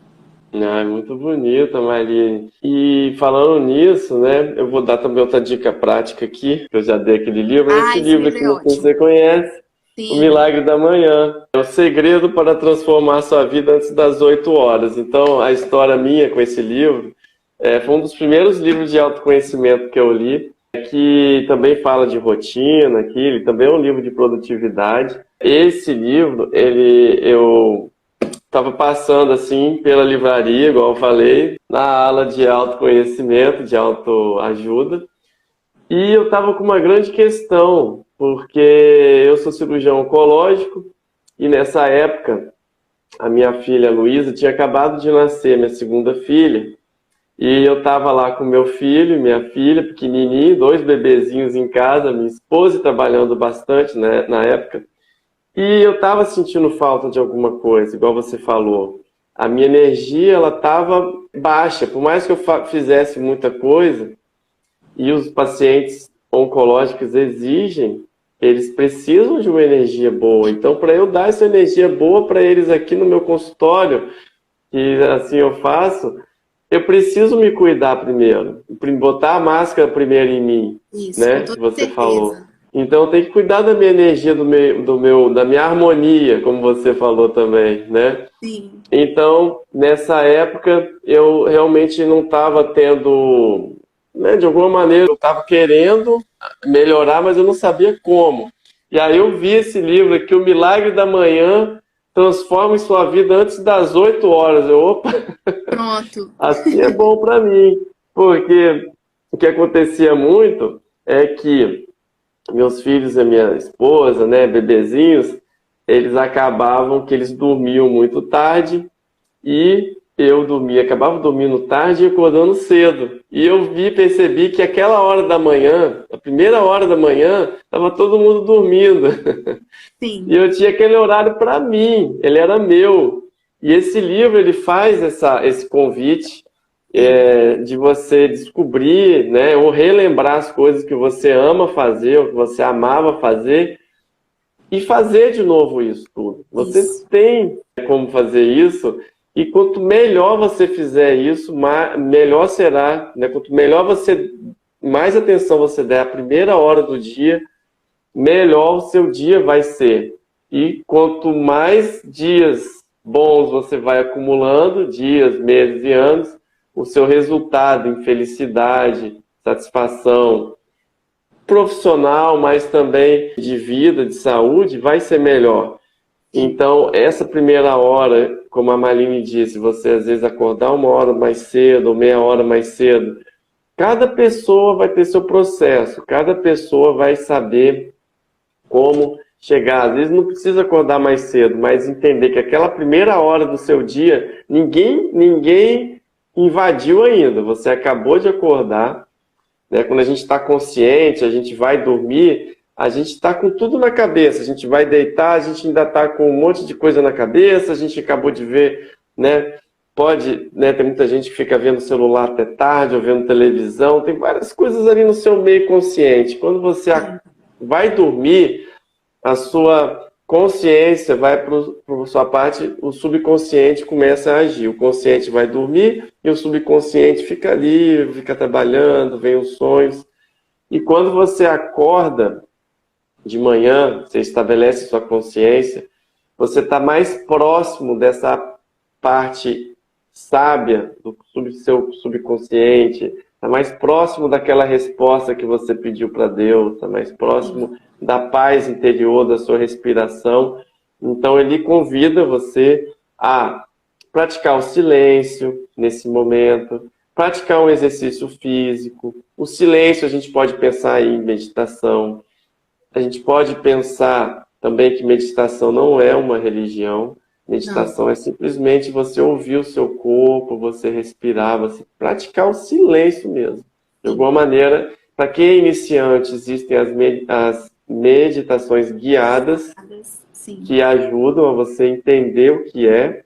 Ah, muito bonita, Marine. E falando nisso, né, eu vou dar também outra dica prática aqui, que eu já dei aquele livro. Esse livro aqui você conhece, Sim. O Milagre da Manhã. É o segredo para transformar a sua vida antes das 8 horas. Então, a história minha com esse livro foi um dos primeiros livros de autoconhecimento que eu li, que também fala de rotina, que ele também é um livro de produtividade. Esse livro, eu estava passando assim pela livraria, igual eu falei, na ala de autoconhecimento, de autoajuda, e eu estava com uma grande questão, porque eu sou cirurgião oncológico e nessa época a minha filha Luísa tinha acabado de nascer, minha segunda filha, e eu estava lá com meu filho e minha filha, pequenininho, 2 bebezinhos em casa, minha esposa trabalhando bastante, né, na época. E eu estava sentindo falta de alguma coisa, igual você falou. A minha energia ela estava baixa, por mais que eu fizesse muita coisa, e os pacientes oncológicos exigem, eles precisam de uma energia boa. Então, para eu dar essa energia boa para eles aqui no meu consultório, que assim eu faço, eu preciso me cuidar primeiro, botar a máscara primeiro em mim, Isso, né? Que você falou. Então eu tenho que cuidar da minha energia, da minha harmonia, como você falou também, né? Sim. Então, nessa época, eu realmente não estava tendo, né, de alguma maneira, eu estava querendo melhorar, mas eu não sabia como. E aí eu vi esse livro aqui, O Milagre da Manhã, transforma sua vida antes das 8 horas. Opa! Pronto. Assim é bom para mim, porque o que acontecia muito é que meus filhos e minha esposa, né, bebezinhos, eles acabavam que eles dormiam muito tarde e eu acabava dormindo tarde e acordando cedo. E eu percebi que aquela hora da manhã, a primeira hora da manhã, estava todo mundo dormindo. Sim. E eu tinha aquele horário para mim, ele era meu. E esse livro, ele faz esse convite de você descobrir, né, ou relembrar as coisas que você ama fazer, ou que você amava fazer, e fazer de novo isso tudo. Você tem como fazer isso, e quanto melhor você fizer isso, melhor será, né? Quanto melhor mais atenção você der à primeira hora do dia, melhor o seu dia vai ser. E quanto mais dias bons você vai acumulando, dias, meses e anos, o seu resultado em felicidade, satisfação profissional, mas também de vida, de saúde, vai ser melhor. Então, essa primeira hora, como a Marine disse, você às vezes acordar 1 hora mais cedo ou meia hora mais cedo, cada pessoa vai ter seu processo, cada pessoa vai saber como chegar. Às vezes não precisa acordar mais cedo, mas entender que aquela primeira hora do seu dia, ninguém invadiu ainda. Você acabou de acordar, né? Quando a gente está consciente, a gente vai dormir, a gente está com tudo na cabeça. A gente vai deitar, a gente ainda está com um monte de coisa na cabeça, a gente acabou de ver, né? Pode, né? Tem muita gente que fica vendo celular até tarde, ou vendo televisão, tem várias coisas ali no seu meio consciente. Quando você vai dormir, a sua consciência vai para a sua parte, o subconsciente começa a agir. O consciente vai dormir e o subconsciente fica ali, fica trabalhando, vem os sonhos. E quando você acorda de manhã, você estabelece sua consciência, você está mais próximo dessa parte sábia do seu subconsciente, está mais próximo daquela resposta que você pediu para Deus, está mais próximo da paz interior, da sua respiração. Então ele convida você a praticar o silêncio nesse momento, praticar um exercício físico. O silêncio, a gente pode pensar em meditação. A gente pode pensar também que meditação não é uma religião. Meditação não. É simplesmente você ouvir o seu corpo, você respirar, você praticar o silêncio mesmo. De alguma maneira, para quem é iniciante, existem as meditações guiadas, sim, que ajudam a você entender o que é.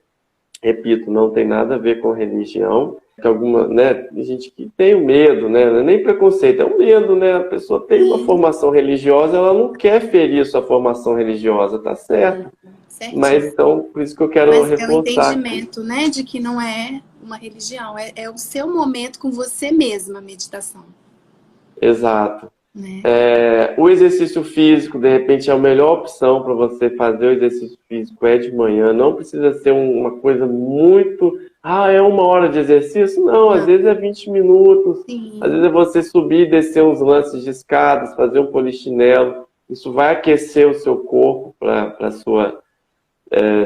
Repito, não tem nada a ver com religião. Alguma, né, tem gente que tem o medo, né, não é nem preconceito, é o medo, né? A pessoa tem uma formação religiosa, ela não quer ferir sua formação religiosa, tá certo? Mas então, por isso que eu quero reforçar. É o entendimento, né, de que não é uma religião, é o seu momento com você mesma, a meditação. Exato. O exercício físico, de repente, é a melhor opção para você fazer o exercício físico é de manhã. Não precisa ser uma coisa muito... é 1 hora de exercício? Não, às vezes é 20 minutos. Sim. Às vezes é você subir e descer uns lances de escadas, fazer um polichinelo. Isso vai aquecer o seu corpo para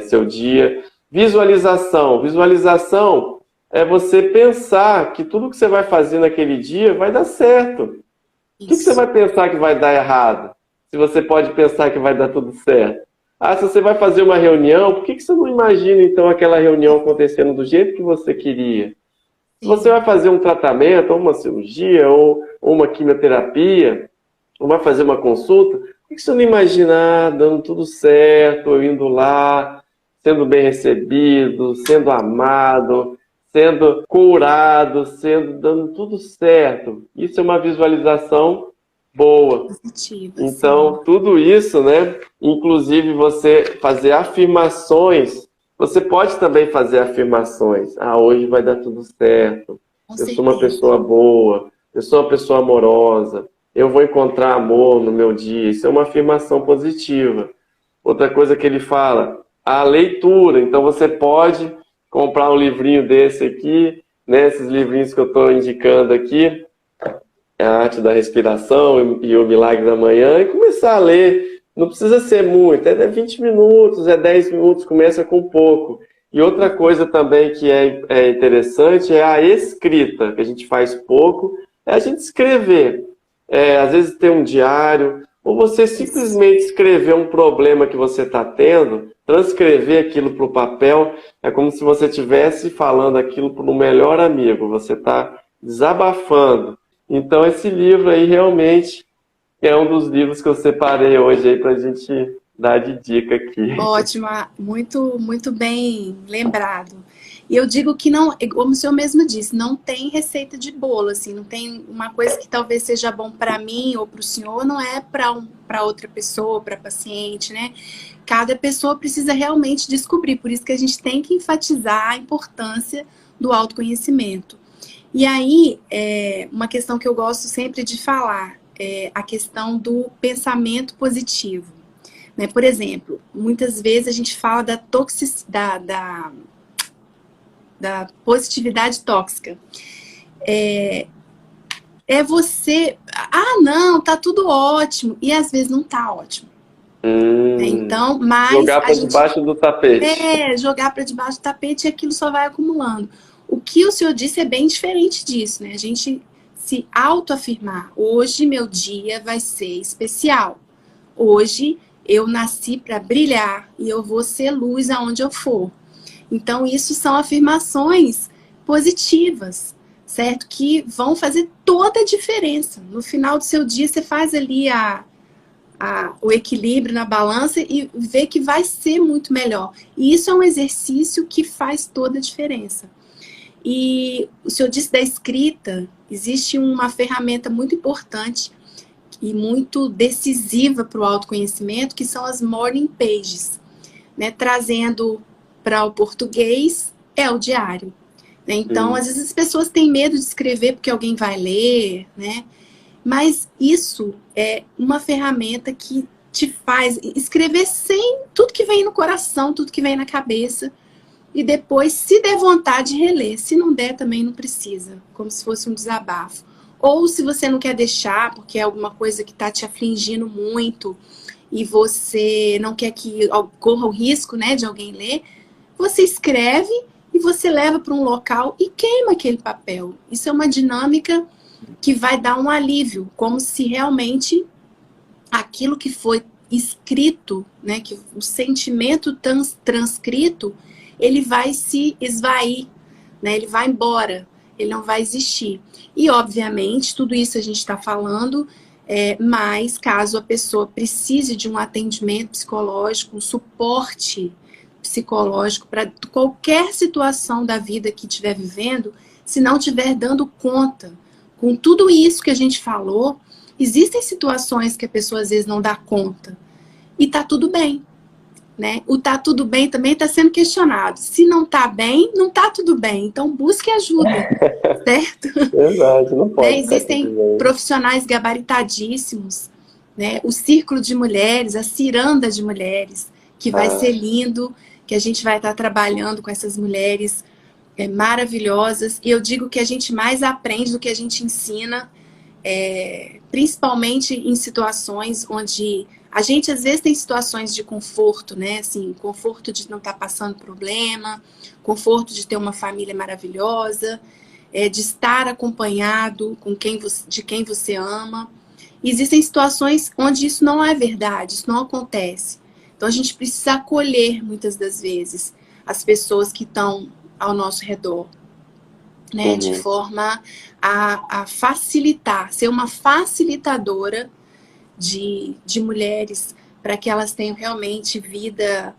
seu dia. Visualização. Visualização é você pensar que tudo que você vai fazer naquele dia vai dar certo. O que você vai pensar que vai dar errado? Se você pode pensar que vai dar tudo certo. Se você vai fazer uma reunião, por que você não imagina, então, aquela reunião acontecendo do jeito que você queria? Se você vai fazer um tratamento, ou uma cirurgia, ou uma quimioterapia, ou vai fazer uma consulta, por que você não imagina dando tudo certo, eu indo lá, sendo bem recebido, sendo amado, sendo curado, dando tudo certo? Isso é uma visualização boa. Positiva, então, sim. Tudo isso, né? Inclusive você fazer afirmações. Você pode também fazer afirmações. Hoje vai dar tudo certo. Eu sou uma pessoa boa. Eu sou uma pessoa amorosa. Eu vou encontrar amor no meu dia. Isso é uma afirmação positiva. Outra coisa que ele fala, a leitura. Então, você pode comprar um livrinho desse aqui, né? Esses livrinhos que eu estou indicando aqui, A Arte da Respiração e O Milagre da Manhã, e começar a ler. Não precisa ser muito, é 20 minutos, é 10 minutos, começa com pouco. E outra coisa também que é interessante é a escrita, que a gente faz pouco, é a gente escrever. Às vezes ter um diário, ou você simplesmente escrever um problema que você está tendo, transcrever aquilo para o papel, é como se você estivesse falando aquilo para o melhor amigo, você está desabafando. Então esse livro aí realmente é um dos livros que eu separei hoje aí para a gente dar de dica aqui. Ótimo, muito, muito bem lembrado. E eu digo que não, como o senhor mesmo disse, não tem receita de bolo, assim, não tem uma coisa que talvez seja bom para mim ou para o senhor, não é para outra pessoa, para paciente, né? Cada pessoa precisa realmente descobrir, por isso que a gente tem que enfatizar a importância do autoconhecimento. E aí, uma questão que eu gosto sempre de falar é a questão do pensamento positivo. Né? Por exemplo, muitas vezes a gente fala da toxicidade, da positividade tóxica. Você... não, tá tudo ótimo. E às vezes não tá ótimo. Então, mas jogar para debaixo do tapete. Jogar para debaixo do tapete e aquilo só vai acumulando. O que o senhor disse é bem diferente disso, né? A gente se autoafirmar. Hoje meu dia vai ser especial. Hoje eu nasci para brilhar e eu vou ser luz aonde eu for. Então, isso são afirmações positivas, certo? Que vão fazer toda a diferença. No final do seu dia, você faz ali o equilíbrio na balança e vê que vai ser muito melhor. E isso é um exercício que faz toda a diferença. E o senhor disse da escrita, existe uma ferramenta muito importante e muito decisiva para o autoconhecimento, que são as morning pages, né? Trazendo para o português, é o diário. Né? Então, às vezes as pessoas têm medo de escrever porque alguém vai ler, né? Mas isso é uma ferramenta que te faz escrever sem tudo que vem no coração, tudo que vem na cabeça, e depois, se der vontade, reler. Se não der, também não precisa, como se fosse um desabafo. Ou se você não quer deixar, porque é alguma coisa que está te afligindo muito, e você não quer que corra o risco, né, de alguém ler, você escreve e você leva para um local e queima aquele papel. Isso é uma dinâmica que vai dar um alívio, como se realmente aquilo que foi escrito, né, que o sentimento transcrito, ele vai se esvair, né, ele vai embora, ele não vai existir. E, obviamente, tudo isso a gente está falando, mas caso a pessoa precise de um atendimento psicológico, um suporte psicológico para qualquer situação da vida que estiver vivendo, se não estiver dando conta com tudo isso que a gente falou, existem situações que a pessoa às vezes não dá conta. E tá tudo bem, né? O tá tudo bem também está sendo questionado. Se não tá bem, não tá tudo bem. Então busque ajuda, certo? Verdade, não pode. Né? Existem profissionais gabaritadíssimos, né? O Círculo de Mulheres, a Ciranda de Mulheres, que vai ser lindo, que a gente vai estar trabalhando com essas mulheres maravilhosas. E eu digo que a gente mais aprende do que a gente ensina, principalmente em situações onde a gente às vezes tem situações de conforto, né? Assim, conforto de não estar passando problema, conforto de ter uma família maravilhosa, de estar acompanhado de quem você ama. E existem situações onde isso não é verdade, isso não acontece. Então a gente precisa acolher muitas das vezes as pessoas que estão ao nosso redor, né? De forma a facilitar, ser uma facilitadora de mulheres, para que elas tenham realmente vida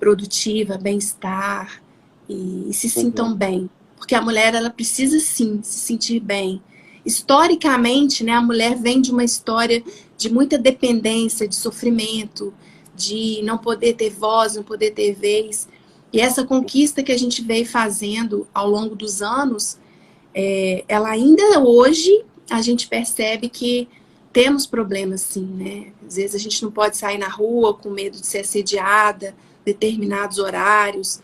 produtiva, bem-estar e se sintam bem. Porque a mulher, ela precisa sim se sentir bem. Historicamente, né, a mulher vem de uma história de muita dependência, de sofrimento, de não poder ter voz, não poder ter vez. E essa conquista que a gente veio fazendo ao longo dos anos, ela ainda hoje, a gente percebe que temos problemas sim, né? Às vezes a gente não pode sair na rua com medo de ser assediada, determinados horários.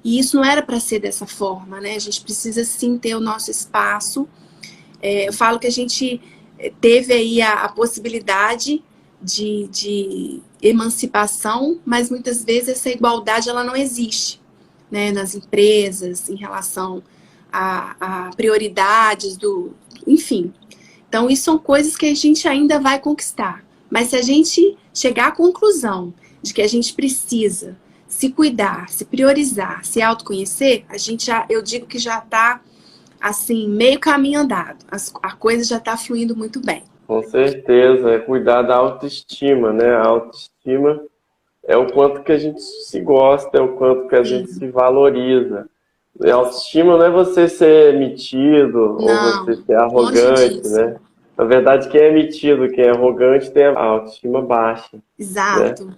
E isso não era para ser dessa forma, né? A gente precisa sim ter o nosso espaço. Eu falo que a gente teve aí a possibilidade de emancipação, mas muitas vezes essa igualdade ela não existe, né? Nas empresas, em relação a prioridades enfim. Então, isso são coisas que a gente ainda vai conquistar. Mas se a gente chegar à conclusão de que a gente precisa se cuidar, se priorizar, se autoconhecer, eu digo que já está, assim, meio caminho andado. A coisa já está fluindo muito bem. Com certeza, é cuidar da autoestima, né? A autoestima é o quanto que a gente se gosta, é o quanto que a gente se valoriza. A autoestima não é você ser metido ou você ser arrogante, né? Na verdade, quem é metido, quem é arrogante tem a autoestima baixa. Exato, né?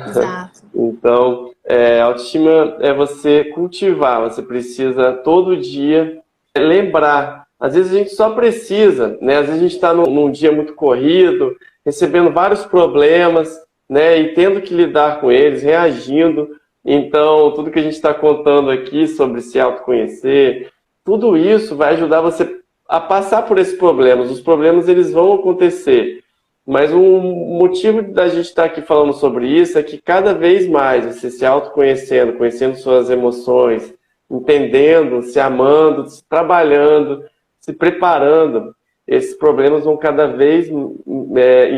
Exato. Então, a autoestima é você cultivar, você precisa todo dia lembrar. Às vezes a gente só precisa, né? Às vezes a gente está num dia muito corrido, recebendo vários problemas, né? E tendo que lidar com eles, reagindo. Então, tudo que a gente está contando aqui sobre se autoconhecer, tudo isso vai ajudar você a passar por esses problemas. Os problemas, eles vão acontecer. Mas um motivo da gente estar aqui falando sobre isso é que cada vez mais você se autoconhecendo, conhecendo suas emoções, entendendo, se amando, se trabalhando, se preparando, esses problemas vão cada vez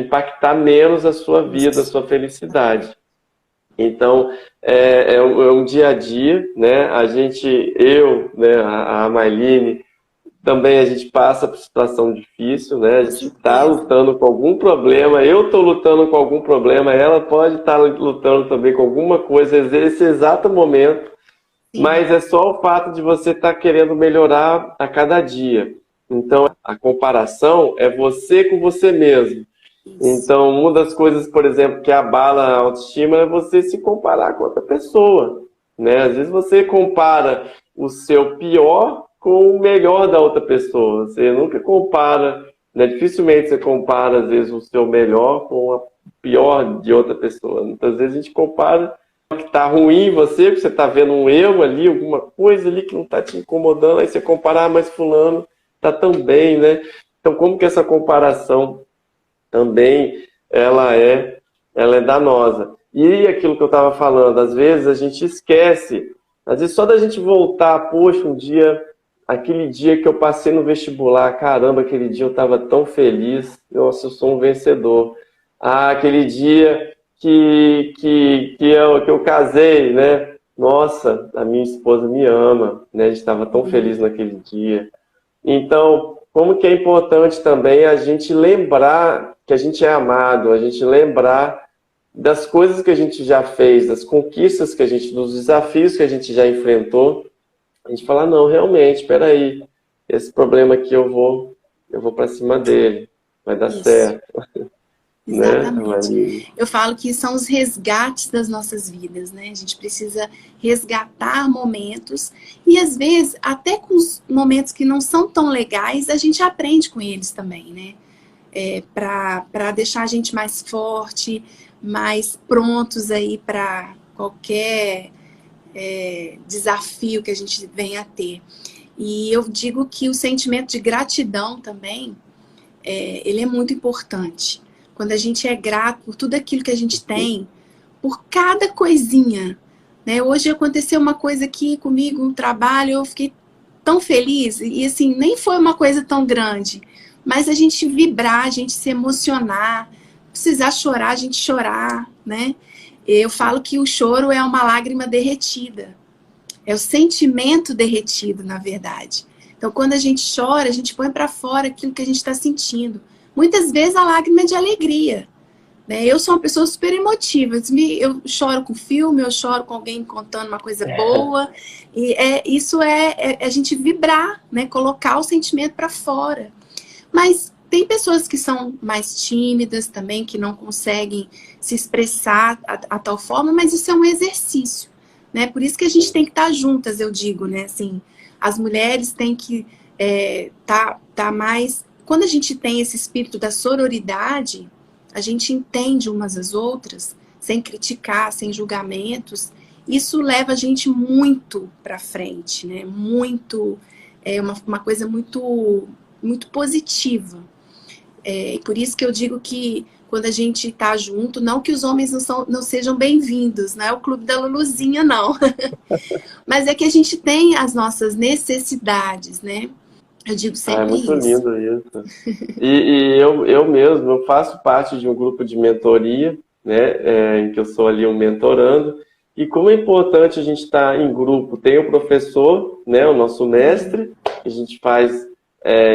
impactar menos a sua vida, a sua felicidade. Então, é um dia a dia, né? Né, a Mayline, também a gente passa por situação difícil, né? A gente está lutando com algum problema, eu estou lutando com algum problema, ela pode estar lutando também com alguma coisa nesse exato momento, mas é só o fato de você estar querendo melhorar a cada dia. Então, a comparação é você com você mesmo. Então, uma das coisas, por exemplo, que abala a autoestima é você se comparar com outra pessoa, né? Às vezes você compara o seu pior com o melhor da outra pessoa. Você nunca compara, né? Dificilmente você compara, às vezes, o seu melhor com o pior de outra pessoa. Muitas vezes a gente compara o que está ruim em você, porque você está vendo um erro ali, alguma coisa ali que não está te incomodando, aí você compara, mas fulano está tão bem, né? Então, como que essa comparação também ela é danosa? E aquilo que eu estava falando, às vezes a gente esquece Às vezes só da gente voltar, poxa, um dia, aquele dia que eu passei no vestibular, caramba, aquele dia eu estava tão feliz, nossa, eu sou um vencedor. Ah, aquele dia que eu casei, né? Nossa, a minha esposa me ama, né? A gente estava tão feliz naquele dia. Então, como que é importante também a gente lembrar que a gente é amado, a gente lembrar das coisas que a gente já fez, das conquistas que a gente, dos desafios que a gente já enfrentou, a gente falar, não, realmente, espera aí, esse problema aqui eu vou para cima dele, vai dar certo. Exatamente. Né? Eu falo que são os resgates das nossas vidas, né? A gente precisa resgatar momentos e às vezes até com os momentos que não são tão legais, a gente aprende com eles também, né? Para deixar a gente mais forte, mais prontos aí para qualquer desafio que a gente venha a ter. E eu digo que o sentimento de gratidão também, ele é muito importante. Quando a gente é grato por tudo aquilo que a gente tem, por cada coisinha, né? Hoje aconteceu uma coisa aqui comigo, um trabalho, eu fiquei tão feliz, e assim, nem foi uma coisa tão grande, mas a gente vibrar, a gente se emocionar, precisar chorar, a gente chorar, né? Eu falo que o choro é uma lágrima derretida, é o sentimento derretido, na verdade. Então, quando a gente chora, a gente põe para fora aquilo que a gente está sentindo. Muitas vezes a lágrima é de alegria, né? Eu sou uma pessoa super emotiva. Eu choro com filme, eu choro com alguém contando uma coisa boa. E isso é a gente vibrar, né? Colocar o sentimento para fora. Mas tem pessoas que são mais tímidas também, que não conseguem se expressar a tal forma, mas isso é um exercício, né? Por isso que a gente tem que estar juntas, eu digo, né? Assim, as mulheres têm que tá mais... Quando a gente tem esse espírito da sororidade, a gente entende umas às outras, sem criticar, sem julgamentos. Isso leva a gente muito para frente, né? Muito, uma coisa muito, muito positiva. E por isso que eu digo que quando a gente está junto, não que os homens não sejam bem-vindos, não é o clube da Luluzinha, não. Mas é que a gente tem as nossas necessidades, né? Eu digo sempre muito isso. lindo isso. E eu mesmo, eu faço parte de um grupo de mentoria, né, em que eu sou ali um mentorando, e como é importante a gente estar em grupo. Tem o professor, né, o nosso mestre, a gente faz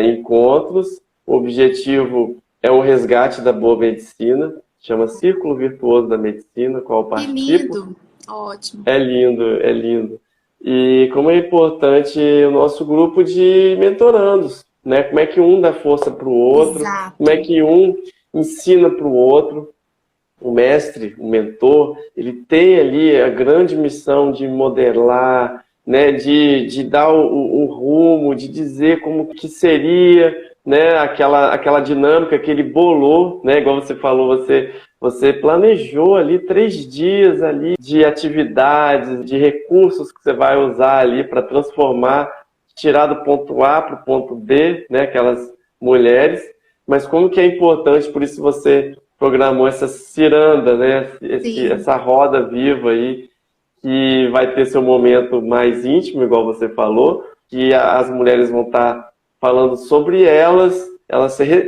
encontros, o objetivo é o resgate da boa medicina, chama Círculo Virtuoso da Medicina, qual eu participo. Que lindo, ótimo. É lindo, é lindo. E como é importante o nosso grupo de mentorandos, né? Como é que um dá força para o outro, Exato. Como é que um ensina para o outro. O mestre, o mentor, ele tem ali a grande missão de modelar, né? De dar o rumo, de dizer como que seria, né? Aquela dinâmica que ele bolou, né? Igual você falou, você planejou ali 3 dias ali de atividades, de recursos que você vai usar ali para transformar, tirar do ponto A para o ponto B, né? Aquelas mulheres. Mas como que é importante, por isso você programou essa ciranda, né? Essa roda viva aí, que vai ter seu momento mais íntimo, igual você falou, que as mulheres vão estar falando sobre elas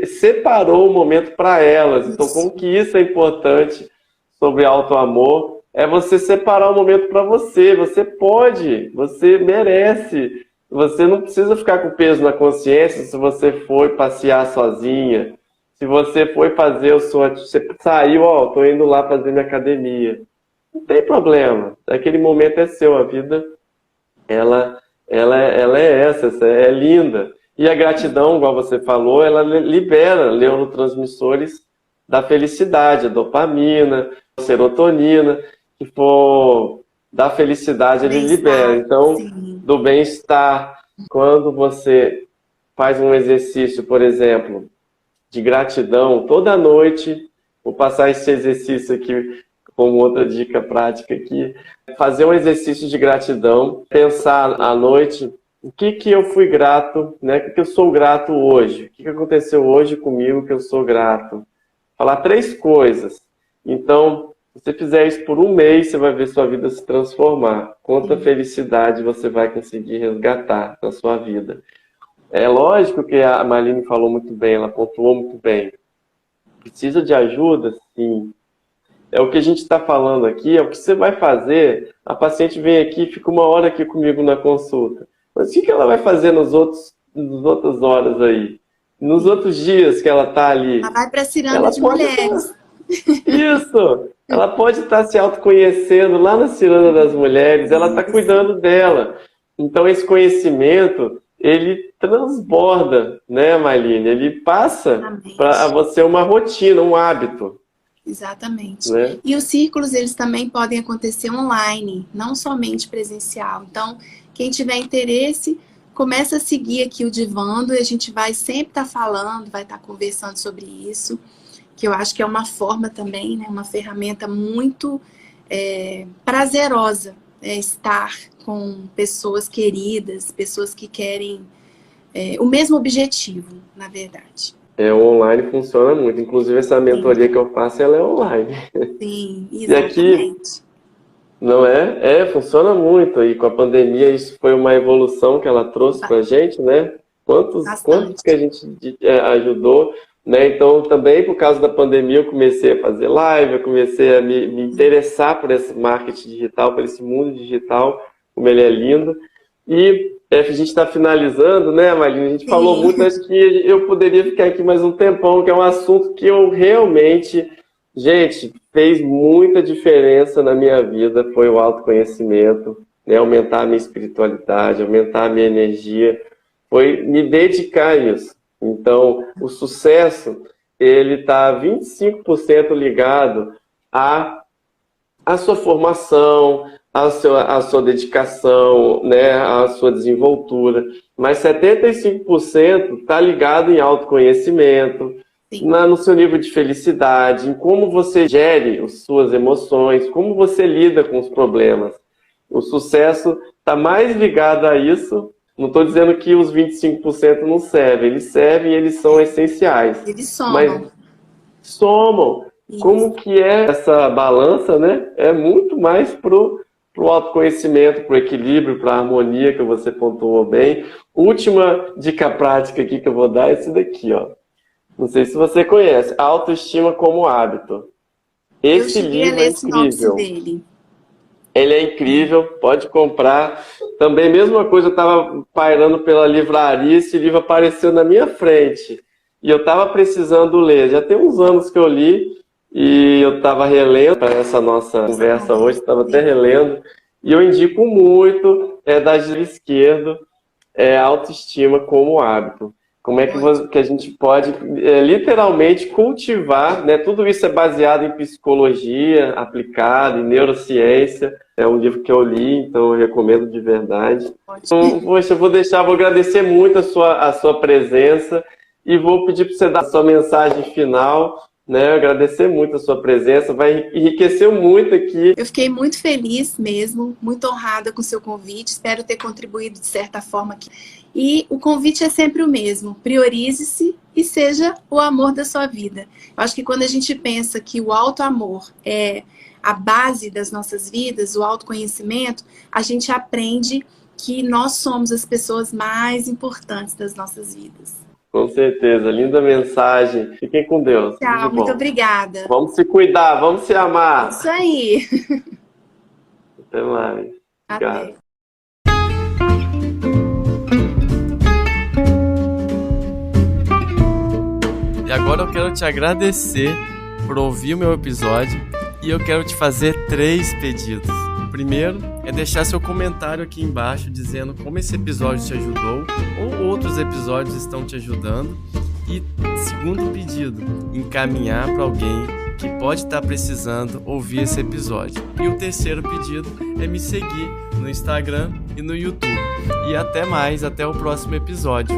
separou o momento para elas. Então, como que isso é importante sobre auto-amor? É você separar o momento para você. Você pode, você merece. Você não precisa ficar com peso na consciência se você foi passear sozinha, se você foi fazer você saiu, tô indo lá fazer minha academia. Não tem problema. Aquele momento é seu. A vida, ela é essa, é linda. E a gratidão, igual você falou, ela libera neurotransmissores da felicidade, a dopamina, a serotonina, que for da felicidade, ele libera. Então, do bem-estar, quando você faz um exercício, por exemplo, de gratidão, toda noite, vou passar esse exercício aqui como outra dica prática aqui, fazer um exercício de gratidão, pensar à noite o que eu fui grato, né? O que eu sou grato hoje, o que aconteceu hoje comigo que eu sou grato. Falar 3 coisas. Então, Se você fizer isso por um mês, você vai ver sua vida se transformar. Quanta felicidade você vai conseguir resgatar na sua vida. É lógico que a Marlene falou muito bem, ela pontuou muito bem. Precisa de ajuda? Sim. É o que a gente está falando aqui, é o que você vai fazer. A paciente vem aqui, fica uma hora aqui comigo na consulta. Mas o que ela vai fazer nas outras horas aí? Nos outros dias que ela está ali? Ela vai para a ciranda de mulheres. Isso! Ela pode estar se autoconhecendo lá na ciranda das mulheres, ela está cuidando dela. Então, esse conhecimento, ele transborda, né, Marlene? Ele passa para você uma rotina, um hábito. Exatamente. Né? E os círculos, eles também podem acontecer online, não somente presencial. Então, quem tiver interesse, começa a seguir aqui o Divando, e a gente vai sempre estar falando, vai estar conversando sobre isso, que eu acho que é uma forma também, né, uma ferramenta muito prazerosa, estar com pessoas queridas, pessoas que querem o mesmo objetivo, na verdade. O online funciona muito. Inclusive, essa mentoria que eu faço, ela é online. Sim, exatamente. E aqui, não é? Funciona muito. E com a pandemia, isso foi uma evolução que ela trouxe pra gente, né? Quantos que a gente ajudou, né? Então, também por causa da pandemia, eu comecei a fazer live, eu comecei a me interessar por esse marketing digital, por esse mundo digital, como ele é lindo. E a gente está finalizando, né, Marlene? A gente falou muito, acho que eu poderia ficar aqui mais um tempão, que é um assunto que eu realmente, gente, fez muita diferença na minha vida, foi o autoconhecimento, né, aumentar a minha espiritualidade, aumentar a minha energia, foi me dedicar a isso. Então, o sucesso, ele está 25% ligado à sua formação, a sua dedicação, né, a sua desenvoltura, mas 75% está ligado em autoconhecimento, no seu nível de felicidade, em como você gere as suas emoções, como você lida com os problemas. O sucesso está mais ligado a isso. Não estou dizendo que os 25% não servem, eles servem e eles são essenciais. Eles somam. Mas somam. Isso. Como que é essa balança, né? É muito mais pro autoconhecimento, pro equilíbrio, pra harmonia, que você pontuou bem. Última dica prática aqui que eu vou dar é esse daqui, ó. Não sei se você conhece, Autoestima como Hábito. Esse livro é incrível. Ele é incrível, pode comprar. Também, mesma coisa, eu estava pairando pela livraria, esse livro apareceu na minha frente. E eu estava precisando ler. Já tem uns anos que eu li, e eu estava relendo para essa nossa conversa hoje, estava até relendo. E eu indico muito, da Gil Izquierdo, Autoestima como Hábito. Como é que a gente pode, literalmente, cultivar, né? Tudo isso é baseado em psicologia aplicada, em neurociência. É um livro que eu li, então eu recomendo de verdade. Então, poxa, vou agradecer muito a sua presença e vou pedir para você dar a sua mensagem final, né? Agradecer muito a sua presença, vai enriquecer muito aqui. Eu fiquei muito feliz mesmo, muito honrada com o seu convite, espero ter contribuído de certa forma aqui. E o convite é sempre o mesmo, priorize-se e seja o amor da sua vida. Eu acho que quando a gente pensa que o auto-amor é a base das nossas vidas, o autoconhecimento, a gente aprende que nós somos as pessoas mais importantes das nossas vidas. Com certeza, linda mensagem. Fiquem com Deus. Tchau, muito obrigada. Vamos se cuidar, vamos se amar. Isso aí. Até mais. Obrigado. Até. E agora eu quero te agradecer por ouvir o meu episódio e eu quero te fazer 3 pedidos. O primeiro é deixar seu comentário aqui embaixo dizendo como esse episódio te ajudou ou outros episódios estão te ajudando. E segundo pedido, encaminhar para alguém que pode estar precisando ouvir esse episódio. E o terceiro pedido é me seguir no Instagram e no YouTube. E até mais, até o próximo episódio.